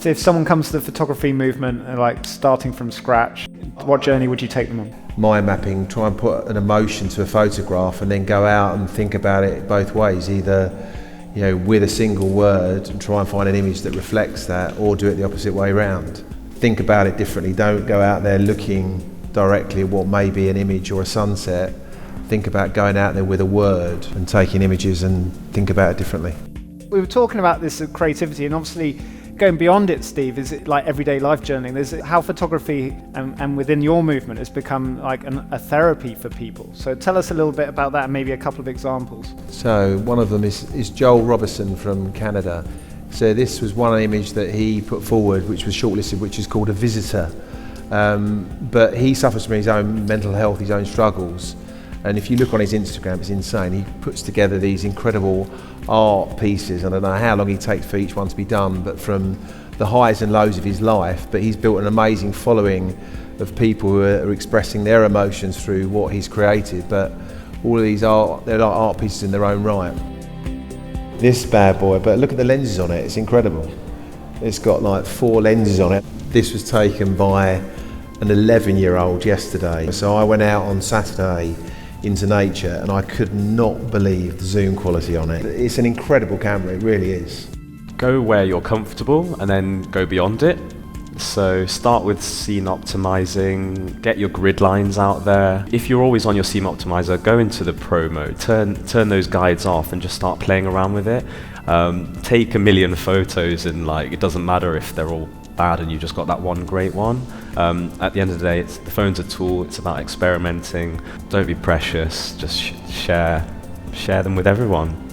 If someone comes to the photography movement, like starting from scratch, what journey would you take them on? Mind mapping, try and put an emotion to a photograph and then go out and think about it both ways, either with a single word and try and find an image that reflects that, or do it the opposite way around. Think about it differently. Don't go out there looking directly at what may be an image or a sunset. Think about going out there with a word and taking images and think about it differently. We were talking about this creativity, and obviously going beyond it, Steve, is it like everyday life journaling? There's how photography and within your movement has become like a therapy for people. So tell us a little bit about that and maybe a couple of examples. So one of them is Joel Robison from Canada. So this was one image that he put forward, which was shortlisted, which is called A Visitor. But he suffers from his own mental health, his own struggles. And if you look on his Instagram, it's insane. He puts together these incredible art pieces. I don't know how long he takes for each one to be done, but from the highs and lows of his life. But he's built an amazing following of people who are expressing their emotions through what he's created. But all of these they're like art pieces in their own right. This bad boy, but look at the lenses on it, it's incredible. It's got like 4 lenses on it. This was taken by an 11-year-old yesterday. So I went out on Saturday into nature and I could not believe the zoom quality on it. It's an incredible camera, it really is. Go where you're comfortable and then go beyond it. So start with scene optimizing, get your grid lines out there. If you're always on your scene optimizer, go into the pro mode, turn those guides off and just start playing around with it. Take a million photos and it doesn't matter if they're all bad and you just got that one great one. At the end of the day, the phone's a tool, it's about experimenting. Don't be precious, just share them with everyone.